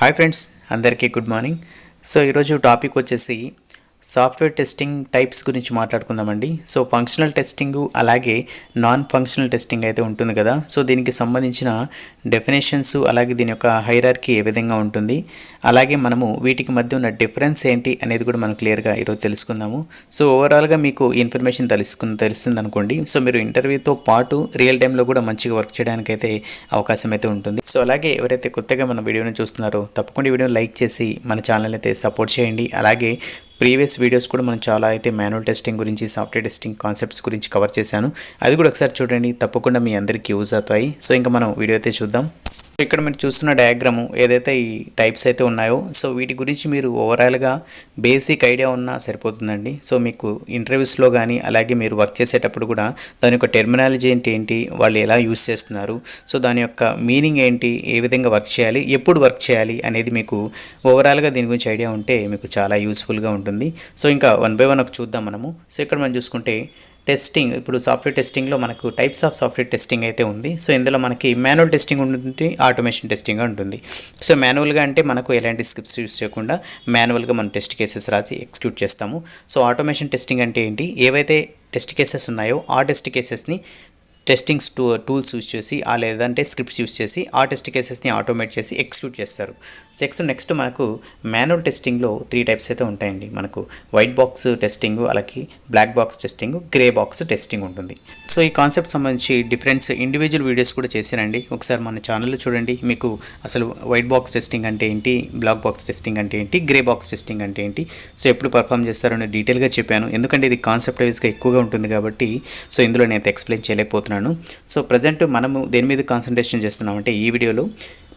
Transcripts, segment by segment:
Hi friends, అందరికీ good morning. So ఈరోజు topic వచ్చేసి సాఫ్ట్వేర్ టెస్టింగ్ టైప్స్ గురించి మాట్లాడుకుందామండి. సో ఫంక్షనల్ టెస్టింగ్ అలాగే నాన్ ఫంక్షనల్ టెస్టింగ్ అయితే ఉంటుంది కదా. సో దీనికి సంబంధించిన డెఫినేషన్స్ అలాగే దీని యొక్క హైరార్కీ ఏ విధంగా ఉంటుంది, అలాగే మనము వీటికి మధ్య ఉన్న డిఫరెన్స్ ఏంటి అనేది కూడా మనం క్లియర్గా ఈరోజు తెలుసుకుందాము. సో ఓవరాల్గా మీకు ఇన్ఫర్మేషన్ తెలుస్తుంది అనుకోండి. సో మీరు ఇంటర్వ్యూతో పాటు రియల్ టైంలో కూడా మంచిగా వర్క్ చేయడానికి అయితే అవకాశం అయితే ఉంటుంది. సో అలాగే ఎవరైతే కొత్తగా మన వీడియోని చూస్తున్నారో తప్పకుండా వీడియోని లైక్ చేసి మన ఛానల్ అయితే సపోర్ట్ చేయండి. అలాగే ప్రీవియస్ వీడియోస్ కూడా మనం చాలా అయితే మాన్యువల్ టెస్టింగ్ గురించి, సాఫ్ట్వేర్ టెస్టింగ్ కాన్సెప్ట్స్ గురించి కవర్ చేశాను. అది కూడా ఒకసారి చూడండి, తప్పకుండా మీ అందరికీ యూజ్ అవుతాయి. సో ఇంకా మనం వీడియో అయితే చూద్దాం. ఇక్కడ మీరు చూస్తున్న డయాగ్రాము ఏదైతే ఈ టైప్స్ అయితే ఉన్నాయో, సో వీటి గురించి మీరు ఓవరాల్గా బేసిక్ ఐడియా ఉన్నా సరిపోతుందండి. సో మీకు ఇంటర్వ్యూస్లో కానీ అలాగే మీరు వర్క్ చేసేటప్పుడు కూడా దాని యొక్క టెర్మినాలజీ ఏంటి, వాళ్ళు ఎలా యూజ్ చేస్తున్నారు, సో దాని యొక్క మీనింగ్ ఏంటి, ఏ విధంగా వర్క్ చేయాలి, ఎప్పుడు వర్క్ చేయాలి అనేది మీకు ఓవరాల్గా దీని గురించి ఐడియా ఉంటే మీకు చాలా యూస్ఫుల్గా ఉంటుంది. సో ఇంకా వన్ బై వన్ చూద్దాం మనము. సో ఇక్కడ మనం చూసుకుంటే టెస్టింగ్, ఇప్పుడు సాఫ్ట్వేర్ టెస్టింగ్లో మనకు టైప్స్ ఆఫ్ సాఫ్ట్వేర్ టెస్టింగ్ అయితే ఉంది. సో ఇందులో మనకి మాన్యువల్ టెస్టింగ్ ఉంటుంది, ఆటోమేషన్ టెస్టింగ్ ఉంటుంది. సో మాన్యువల్గా అంటే మనకు ఎలాంటి స్క్రిప్ట్స్ యూస్ చేయకుండా మాన్యువల్గా మనం టెస్ట్ కేసెస్ రాసి ఎగ్జిక్యూట్ చేస్తాము. సో ఆటోమేషన్ టెస్టింగ్ అంటే ఏంటి, ఏవైతే టెస్ట్ కేసెస్ ఉన్నాయో ఆ టెస్ట్ కేసెస్ని టెస్టింగ్స్ టూల్స్ యూస్ చేసి లేదంటే స్క్రిప్ట్స్ యూస్ చేసి ఆ టెస్ట్ కేసెస్ని ఆటోమేట్ చేసి ఎగ్జిక్యూట్ చేస్తారు. నెక్స్ట్ మనకు మాన్యువల్ టెస్టింగ్లో 3 టైప్స్ అయితే ఉంటాయండి. మనకు వైట్ బాక్స్ టెస్టింగ్, అలాగే black box testing, grey box testing ఉంటుంది. సో ఈ కాన్సెప్ట్ సంబంధించి డిఫరెంట్ ఇండివిజువల్ వీడియోస్ కూడా చేశానండి. ఒకసారి మన ఛానల్లో చూడండి, మీకు అసలు వైట్ బాక్స్ టెస్టింగ్ అంటే ఏంటి, బ్లాక్ బాక్స్ టెస్టింగ్ అంటే ఏంటి, గ్రే బాక్స్ టెస్టింగ్ అంటే ఏంటి, సో ఎప్పుడు పర్ఫామ్ చేస్తారో డీటెయిల్గా చెప్పాను. ఎందుకంటే ఇది కాన్సెప్ట్ వైజ్గా ఎక్కువగా ఉంటుంది కాబట్టి సో ఇందులో నేను ఎక్స్ప్లెయిన్ చేయలేకపోతున్నాను. సో ప్రజెంట్ మనము దేని మీద కాన్సన్ట్రేషన్ చేస్తున్నామంటే ఈ వీడియోలో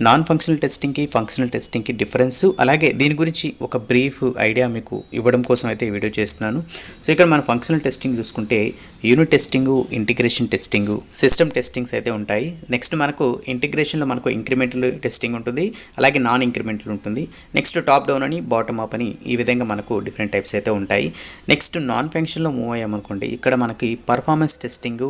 నాన్ ఫంక్షనల్ టెస్టింగ్కి ఫంక్షనల్ టెస్టింగ్కి డిఫరెన్స్, అలాగే దీని గురించి ఒక బ్రీఫ్ ఐడియా మీకు ఇవ్వడం కోసం అయితే ఈ వీడియో చేస్తున్నాను. సో ఇక్కడ మన ఫంక్షనల్ టెస్టింగ్ చూసుకుంటే unit testing, integration testing, system testings అయితే ఉంటాయి. నెక్స్ట్ మనకు ఇంటిగ్రేషన్లో మనకు ఇంక్రిమెంటల్ టెస్టింగ్ ఉంటుంది, అలాగే నాన్ ఇంక్రిమెంటల్ ఉంటుంది. నెక్స్ట్ టాప్ డౌన్ అని, బాటమ్ అప్ అని, ఈ విధంగా మనకు డిఫరెంట్ టైప్స్ అయితే ఉంటాయి. నెక్స్ట్ నాన్ ఫంక్షన్లో మూవ్ అయ్యామనుకోండి, ఇక్కడ మనకి performance testing,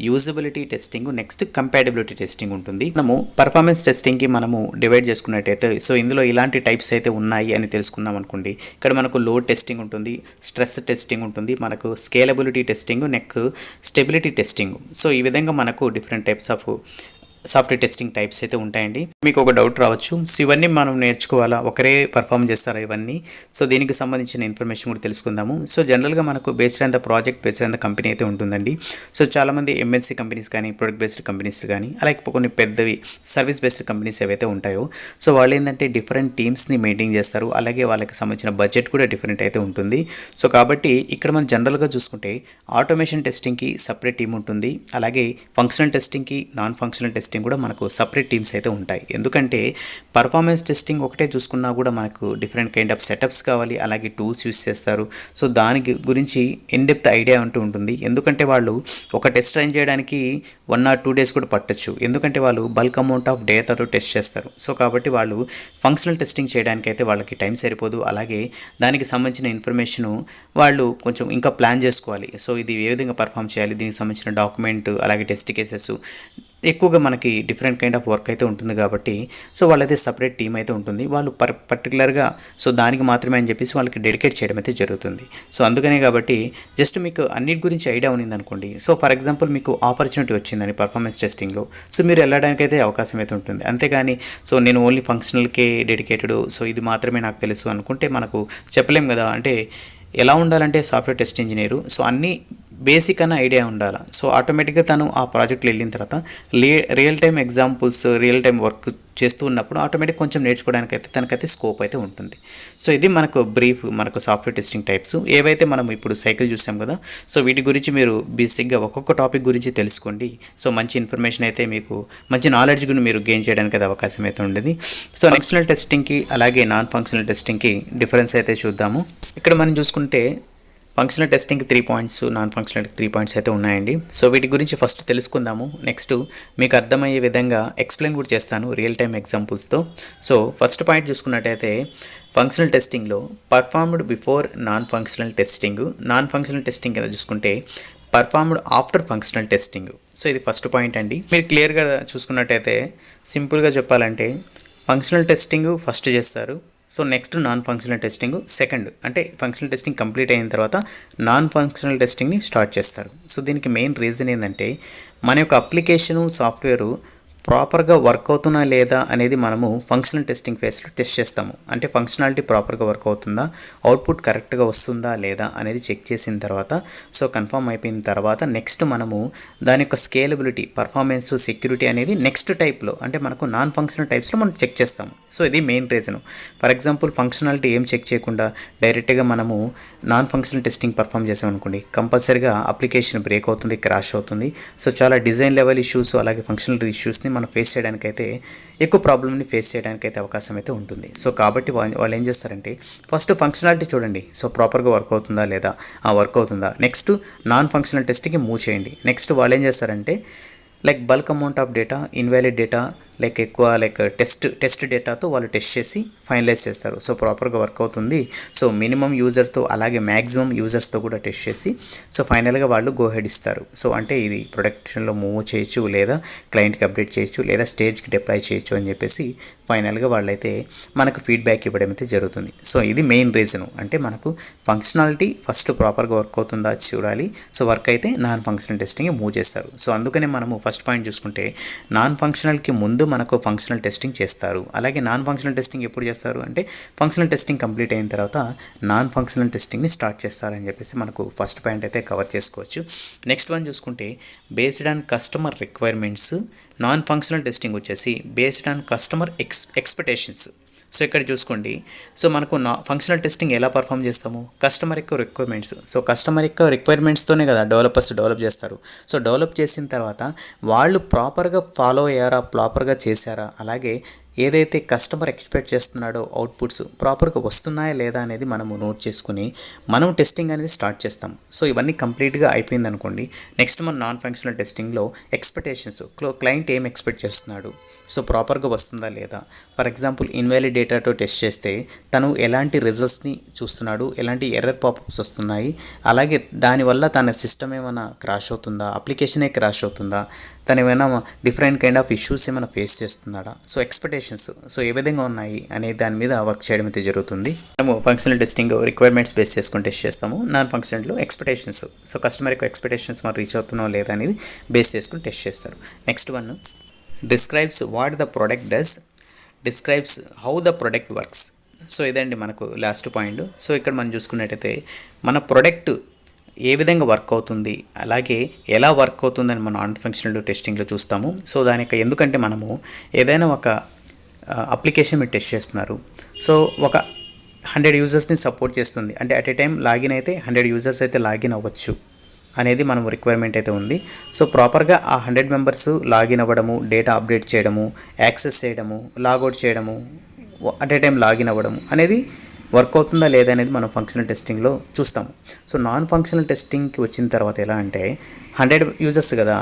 usability testing, next compatibility testing ఉంటుంది. మనము పర్ఫార్మెన్స్ టెస్టింగ్కి మనము డివైడ్ చేసుకున్నట్టయితే సో ఇందులో ఇలాంటి టైప్స్ అయితే ఉన్నాయి అని తెలుసుకున్నాం అనుకోండి. ఇక్కడ మనకు లోడ్ టెస్టింగ్ ఉంటుంది, స్ట్రెస్ టెస్టింగ్ ఉంటుంది, మనకు scalability testing, next stability testing. So ఈ విధంగా మనకు different types of software testing types అయితే ఉంటాయండి. మీకు ఒక డౌట్ రావచ్చు, సో ఇవన్నీ మనం నేర్చుకోవాలా, ఒకరే పర్ఫామ్ చేస్తారా ఇవన్నీ? సో దీనికి సంబంధించిన ఇన్ఫర్మేషన్ కూడా తెలుసుకుందాము. సో జనరల్గా మనకు based on the project, based on the company అయితే ఉంటుందండి. సో చాలామంది ఎంఎన్సీ కంపెనీస్ కానీ, ప్రొడక్ట్ బేస్డ్ కంపెనీస్ కానీ, అలాగే కొన్ని పెద్దవి సర్వీస్ బేస్డ్ కంపెనీస్ ఏవైతే ఉంటాయో సో వాళ్ళు ఏంటంటే డిఫరెంట్ టీమ్స్ని మెయింటైన్ చేస్తారు, అలాగే వాళ్ళకి సంబంధించిన బడ్జెట్ కూడా డిఫరెంట్ అయితే ఉంటుంది. సో కాబట్టి ఇక్కడ మనం జనరల్గా చూసుకుంటే ఆటోమేషన్ టెస్టింగ్కి సపరేట్ టీమ్ ఉంటుంది, అలాగే ఫంక్షనల్ టెస్టింగ్కి, నాన్ ఫంక్షనల్ టెస్టింగ్ కూడా మనకు సపరేట్ టీమ్స్ అయితే ఉంటాయి. ఎందుకంటే పర్ఫార్మెన్స్ టెస్టింగ్ ఒకటే చూసుకున్నా కూడా మనకు డిఫరెంట్ కైండ్ ఆఫ్ సెటప్స్ కావాలి, అలాగే టూల్స్ యూస్ చేస్తారు. సో దాని గురించి ఇన్ డెప్త్ ఐడియా అంటూ ఉంటుంది. ఎందుకంటే వాళ్ళు ఒక టెస్ట్ రన్ చేయడానికి 1 or 2 days కూడా పట్టచ్చు, ఎందుకంటే వాళ్ళు బల్క్ అమౌంట్ ఆఫ్ డేటాతో టెస్ట్ చేస్తారు. సో కాబట్టి వాళ్ళు ఫంక్షనల్ టెస్టింగ్ చేయడానికి అయితే వాళ్ళకి టైం సరిపోదు, అలాగే దానికి సంబంధించిన ఇన్ఫర్మేషను వాళ్ళు కొంచెం ఇంకా ప్లాన్ చేసుకోవాలి. సో ఇది ఏ విధంగా పర్ఫామ్ చేయాలి, దీనికి సంబంధించిన డాక్యుమెంట్, అలాగే టెస్ట్ కేసెస్, ఎక్కువగా మనకి డిఫరెంట్ కైండ్ ఆఫ్ వర్క్ అయితే ఉంటుంది కాబట్టి సో వాళ్ళైతే సపరేట్ టీం అయితే ఉంటుంది. వాళ్ళు పర్టికులర్గా సో దానికి మాత్రమే అని చెప్పేసి వాళ్ళకి డెడికేట్ చేయడం అయితే జరుగుతుంది. సో అందుకనే కాబట్టి జస్ట్ మీకు అన్నిటి గురించి ఐడియా ఉంది అనుకోండి. సో ఫర్ ఎగ్జాంపుల్ మీకు ఆపర్చునిటీ వచ్చిందని పర్ఫార్మెన్స్ టెస్టింగ్లో, సో మీరు వెళ్ళడానికి అయితే అవకాశం అయితే ఉంటుంది. అంతేగాని సో నేను ఓన్లీ ఫంక్షనల్కే డెడికేటెడ్, సో ఇది మాత్రమే నాకు తెలుసు అనుకుంటే మనకు చెప్పలేం కదా. అంటే ఎలా ఉండాలంటే సాఫ్ట్వేర్ టెస్ట్ ఇంజనీరు సో అన్నీ బేసిక్ అన్న ఐడియా ఉండాలి. సో ఆటోమేటిక్గా తను ఆ ప్రాజెక్ట్లో వెళ్ళిన తర్వాత real time examples, real time work చేస్తూ ఉన్నప్పుడు ఆటోమేటిక్ కొంచెం నేర్చుకోవడానికి అయితే తనకైతే స్కోప్ అయితే ఉంటుంది. సో ఇది మనకు బ్రీఫ్, మనకు సాఫ్ట్వేర్ టెస్టింగ్ టైప్స్ ఏవైతే మనం ఇప్పుడు సైకిల్ చూసాం కదా. సో వీటి గురించి మీరు బేసిక్గా ఒక్కొక్క టాపిక్ గురించి తెలుసుకోండి. సో మంచి ఇన్ఫర్మేషన్ అయితే మీకు, మంచి నాలెడ్జ్ కూడా మీరు గెయిన్ చేయడానికి అయితే అవకాశం అయితే ఉండేది. సో ఫంక్షనల్ టెస్టింగ్కి అలాగే నాన్ ఫంక్షనల్ టెస్టింగ్కి డిఫరెన్స్ అయితే చూద్దాము. ఇక్కడ మనం చూసుకుంటే functional testing 3 points, non functional 3 points అయితే ఉన్నాయండి. సో వీటి గురించి ఫస్ట్ తెలుసుకుందాము. నెక్స్ట్ మీకు అర్థమయ్యే విధంగా ఎక్స్ప్లెయిన్ కూడా చేస్తాను రియల్ టైమ్ ఎగ్జాంపుల్స్తో. సో ఫస్ట్ పాయింట్ చూసుకున్నట్టయితే ఫంక్షనల్ టెస్టింగ్లో performed before non functional testing, non functional testing కింద చూసుకుంటే performed after functional testing. So ఇది ఫస్ట్ పాయింట్ అండి. మీరు క్లియర్గా చూసుకున్నట్టయితే సింపుల్గా చెప్పాలంటే ఫంక్షనల్ టెస్టింగ్ ఫస్ట్ చేస్తారు. So next non functional testing second, అంటే ఫంక్షనల్ టెస్టింగ్ కంప్లీట్ అయిన తర్వాత నాన్ ఫంక్షనల్ టెస్టింగ్ని స్టార్ట్ చేస్తారు. సో దీనికి మెయిన్ రీజన్ ఏంటంటే మన యొక్క అప్లికేషను సాఫ్ట్వేరు ప్రాపర్గా వర్క్ అవుతున్నా లేదా అనేది మనము ఫంక్షనల్ టెస్టింగ్ ఫేస్లో టెస్ట్ చేస్తాము. అంటే ఫంక్షనాలిటీ ప్రాపర్గా వర్క్ అవుతుందా, అవుట్పుట్ కరెక్ట్గా వస్తుందా లేదా అనేది చెక్ చేసిన తర్వాత, సో కన్ఫర్మ్ అయిపోయిన తర్వాత నెక్స్ట్ మనము దాని యొక్క స్కేలబిలిటీ, పర్ఫార్మెన్స్, సెక్యూరిటీ అనేది నెక్స్ట్ టైప్లో, అంటే మనకు నాన్ ఫంక్షనల్ టైప్స్లో మనం చెక్ చేస్తాము. సో ఇది main reason. For example functionality ఏం చెక్ చేయకుండా డైరెక్ట్గా మనము నాన్ ఫంక్షనల్ టెస్టింగ్ పర్ఫామ్ చేసామనుకోండి, కంపల్సరీగా అప్లికేషన్ బ్రేక్ అవుతుంది, క్రాష్ అవుతుంది. సో చాలా డిజైన్ లెవెల్ ఇష్యూస్ అలాగే ఫంక్షనల్ ఇష్యూస్ని మనం ఫేస్ చేయడానికైతే, ఎక్కువ ప్రాబ్లమ్ని ఫేస్ చేయడానికైతే అవకాశం అయితే ఉంటుంది. సో కాబట్టి వాళ్ళు ఏం చేస్తారంటే ఫస్ట్ ఫంక్షనాలిటీ చూడండి, సో ప్రాపర్గా వర్క్ అవుతుందా లేదా, వర్క్ అవుతుందా, నెక్స్ట్ నాన్ ఫంక్షనల్ టెస్ట్కి మూవ్ చేయండి. నెక్స్ట్ వాళ్ళు ఏం చేస్తారంటే like bulk amount of data, invalid data, like ఎక్కువ టెస్ట్ డేటాతో వాళ్ళు టెస్ట్ చేసి ఫైనలైజ్ చేస్తారు. సో ప్రాపర్గా వర్క్ అవుతుంది, సో మినిమం యూజర్స్తో అలాగే మ్యాక్సిమం యూజర్స్తో కూడా టెస్ట్ చేసి సో ఫైనల్గా వాళ్ళు గో హెడ్ ఇస్తారు. సో అంటే ఇది ప్రొడక్షన్లో మూవ్ చేయొచ్చు, లేదా క్లయింట్కి అప్డేట్ చేయొచ్చు, లేదా స్టేజ్కి డిప్లాయ్ చేయొచ్చు అని చెప్పేసి ఫైనల్గా వాళ్ళైతే మనకు ఫీడ్బ్యాక్ ఇవ్వడం అయితే జరుగుతుంది. సో ఇది మెయిన్ రీజను, అంటే మనకు ఫంక్షనాలిటీ ఫస్ట్ ప్రాపర్గా వర్క్ అవుతుందా చూడాలి. సో వర్క్ అయితే నాన్ ఫంక్షనల్ టెస్టింగ్ మూవ్ చేస్తారు. సో అందుకనే మనము ఫస్ట్ పాయింట్ చూసుకుంటే నాన్ ఫంక్షనల్కి ముందు మనకు ఫంక్షనల్ టెస్టింగ్ చేస్తారు. అలాగే నాన్ ఫంక్షనల్ టెస్టింగ్ ఎప్పుడు చేస్తారు అంటే ఫంక్షనల్ టెస్టింగ్ కంప్లీట్ అయిన తర్వాత నాన్ ఫంక్షనల్ టెస్టింగ్ని స్టార్ట్ చేస్తారని చెప్పేసి మనకు ఫస్ట్ పాయింట్ అయితే కవర్ చేసుకోవచ్చు. నెక్స్ట్ వన్ చూసుకుంటే based on customer requirements, non functional testing వచ్చేసి based on customer expectations. So ఇక్కడ చూసుకోండి, సో మనకు ఫంక్షనల్ టెస్టింగ్ ఎలా పర్ఫామ్ చేస్తాము, కస్టమర్ యొక్క రిక్వైర్మెంట్స్. సో కస్టమర్ యొక్క రిక్వైర్మెంట్స్తోనే కదా డెవలపర్స్ డెవలప్ చేస్తారు. సో డెవలప్ చేసిన తర్వాత వాళ్ళు ప్రాపర్గా ఫాలో అయ్యారా, ప్రాపర్గా చేశారా, అలాగే ఏదైతే కస్టమర్ ఎక్స్పెక్ట్ చేస్తున్నాడో అవుట్పుట్స్ ప్రాపర్గా వస్తున్నాయా లేదా అనేది మనము నోట్ చేసుకుని మనం టెస్టింగ్ అనేది స్టార్ట్ చేస్తాం. సో ఇవన్నీ కంప్లీట్గా అయిపోయింది అనుకోండి, నెక్స్ట్ మన నాన్ ఫంక్షనల్ టెస్టింగ్లో ఎక్స్పెక్టేషన్స్, క్లయింట్ ఏం ఎక్స్పెక్ట్ చేస్తున్నాడు, సో ప్రాపర్గా వస్తుందా లేదా. ఫర్ ఎగ్జాంపుల్ ఇన్వాలిడ్ డేటాతో టెస్ట్ చేస్తే తను ఎలాంటి రిజల్ట్స్ని చూస్తున్నాడు, ఎలాంటి ఎర్రర్ పాపప్స్ వస్తున్నాయి, అలాగే దానివల్ల తన సిస్టమ్ ఏమైనా క్రాష్ అవుతుందా, అప్లికేషనే క్రాష్ అవుతుందా, తను ఏమైనా డిఫరెంట్ కైండ్ ఆఫ్ ఇష్యూస్ ఏమైనా ఫేస్ చేస్తున్నాడా, సో ఎక్స్పెక్టేషన్స్ సో ఏ విధంగా ఉన్నాయి అనే దాని మీద వర్క్ చేయడం అయితే జరుగుతుంది. మనము ఫంక్షనల్ టెస్టింగ్ రిక్వైర్మెంట్స్ బేస్ చేసుకుని టెస్ట్ చేస్తాము. నాన్ ఫంక్షనల్లో ఎక్స్పెక్టేషన్స్, సో కస్టమర్ యొక్క ఎక్స్పెక్టేషన్స్ మనం రీచ్ అవుతున్నాం లేదా అనేది బేస్ చేసుకుని టెస్ట్ చేస్తారు. Next one describes what the product does, describes how the product works. So ఇదండి మనకు లాస్ట్ పాయింట్. సో ఇక్కడ మనం చూసుకున్నట్టయితే మన ప్రొడక్ట్ ఏ విధంగా వర్క్ అవుతుంది, అలాగే ఎలా వర్క్ అవుతుందని మనం నాన్ ఫంక్షనల్ టెస్టింగ్లో చూస్తాము. సో దాని యొక్క ఎందుకంటే మనము ఏదైనా ఒక అప్లికేషన్ మీరు టెస్ట్ చేస్తున్నారు, సో ఒక 100 యూజర్స్ని సపోర్ట్ చేస్తుంది, అంటే అట్ ఏ టైం లాగిన్ అయితే 100 యూజర్స్ అయితే లాగిన్ అవ్వచ్చు అనేది మనం రిక్వైర్మెంట్ అయితే ఉంది. సో ప్రాపర్గా ఆ 100 మెంబర్స్ లాగిన్ అవ్వడము, డేటా అప్డేట్ చేయడము, యాక్సెస్ చేయడము, లాగౌట్ చేయడము, అట్ ఏ టైం లాగిన్ అవ్వడము అనేది వర్క్ అవుతుందా లేదా అనేది మనం ఫంక్షనల్ టెస్టింగ్లో చూస్తాము. సో నాన్ ఫంక్షనల్ టెస్టింగ్కి వచ్చిన తర్వాత ఎలా అంటే 100 యూజర్స్ కదా,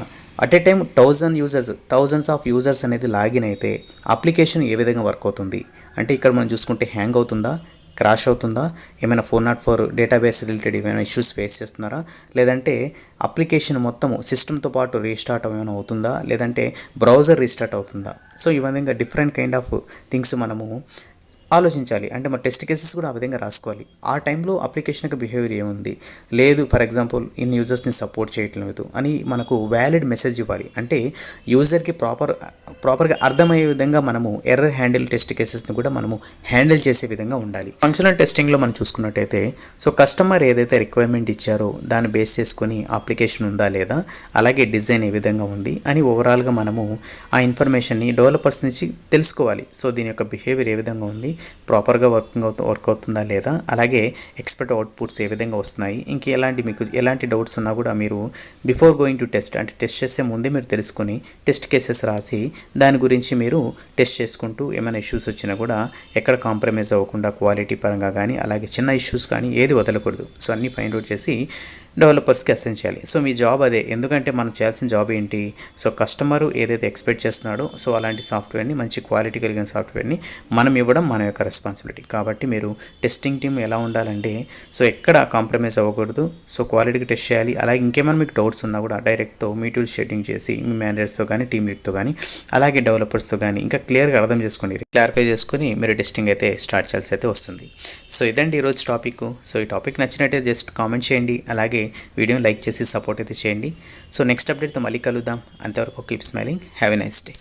at a time 1000 thousands of users అనేది లాగిన్ అయితే అప్లికేషన్ ఏ విధంగా వర్క్ అవుతుంది అంటే ఇక్కడ మనం చూసుకుంటే హ్యాంగ్ అవుతుందా, క్రాష్ అవుతుందా, ఏమైనా 404 డేటాబేస్ రిలేటెడ్ ఏమైనా ఇష్యూస్ ఫేస్ చేస్తున్నారా, లేదంటే అప్లికేషన్ మొత్తము సిస్టమ్తో పాటు రీస్టార్ట్ ఏమైనా అవుతుందా, లేదంటే బ్రౌజర్ రీస్టార్ట్ అవుతుందా. సో ఈ విధంగా డిఫరెంట్ కైండ్ ఆఫ్ థింగ్స్ మనము ఆలోచించాలి. అంటే మన టెస్ట్ కేసెస్ కూడా ఆ విధంగా రాసుకోవాలి. ఆ టైంలో అప్లికేషన్ యొక్క బిహేవియర్ ఏముంది, లేదు ఫర్ ఎగ్జాంపుల్ ఇన్ని యూజర్స్ని సపోర్ట్ చేయట్లేదు అని మనకు వ్యాలిడ్ మెసేజ్ ఇవ్వాలి. అంటే యూజర్కి ప్రాపర్గా అర్థమయ్యే విధంగా మనము ఎర్రర్ హ్యాండిల్ టెస్ట్ కేసెస్ని కూడా మనము హ్యాండిల్ చేసే విధంగా ఉండాలి. ఫంక్షనల్ టెస్టింగ్లో మనం చూసుకున్నట్టయితే సో కస్టమర్ ఏదైతే రిక్వైర్మెంట్ ఇచ్చారో దాన్ని బేస్ చేసుకొని అప్లికేషన్ ఉందా లేదా, అలాగే డిజైన్ ఏ విధంగా ఉంది అని ఓవరాల్గా మనము ఆ ఇన్ఫర్మేషన్ని డెవలపర్స్ నుంచి తెలుసుకోవాలి. సో దీని యొక్క బిహేవియర్ ఏ విధంగా ఉంది, ప్రాపర్గా వర్క్ అవుతుందా లేదా, అలాగే ఎక్స్పెక్ట్ అవుట్పుట్స్ ఏ విధంగా వస్తున్నాయి, మీకు ఎలాంటి డౌట్స్ ఉన్నా కూడా మీరు బిఫోర్ గోయింగ్ టు టెస్ట్ అంటే టెస్ట్ చేసే ముందే మీరు తెలుసుకొని టెస్ట్ కేసెస్ రాసి దాని గురించి మీరు టెస్ట్ చేసుకుంటూ ఏమైనా ఇష్యూస్ వచ్చినా కూడా ఎక్కడ కాంప్రమైజ్ అవ్వకుండా క్వాలిటీ పరంగా కానీ అలాగే చిన్న ఇష్యూస్ కానీ ఏది వదలకూడదు. సో అన్నీ ఫైండ్ అవుట్ చేసి డెవలపర్స్కి అసైన్ చేయాలి. సో మీ జాబ్ అదే, ఎందుకంటే మనం చేయాల్సిన జాబ్ ఏంటి, సో కస్టమరు ఏదైతే ఎక్స్పెక్ట్ చేస్తున్నాడో సో అలాంటి సాఫ్ట్వేర్ని, మంచి క్వాలిటీ కలిగిన సాఫ్ట్వేర్ని మనం ఇవ్వడం మన యొక్క రెస్పాన్సిబిలిటీ. కాబట్టి మీరు టెస్టింగ్ టీమ్ ఎలా ఉండాలంటే సో ఎక్కడ కాంప్రమైజ్ అవ్వకూడదు, సో క్వాలిటీకి టెస్ట్ చేయాలి. అలాగే ఇంకేమైనా మీకు డౌట్స్ ఉన్నా కూడా డైరెక్ట్తో మీటింగ్ షెడ్యూల్ చేసి మీ మేనేజర్స్తో కానీ, టీమ్ లీడ్తో కానీ, అలాగే డెవలపర్స్తో కానీ ఇంకా క్లియర్గా అర్థం చేసుకోండి, క్లారిఫై చేసుకుని మీరు టెస్టింగ్ అయితే స్టార్ట్ చేయాల్సి అయితే వస్తుంది. సో ఇదండి ఈరోజు టాపిక్. సో ఈ టాపిక్ నచ్చినట్టే జస్ట్ కామెంట్ చేయండి, అలాగే వీడియోని లైక్ చేసి సపోర్ట్ అయితే చేయండి. సో నెక్స్ట్ అప్డేట్తో మళ్ళీ కలుద్దాం. అంతవరకు keep smiling, have a nice day.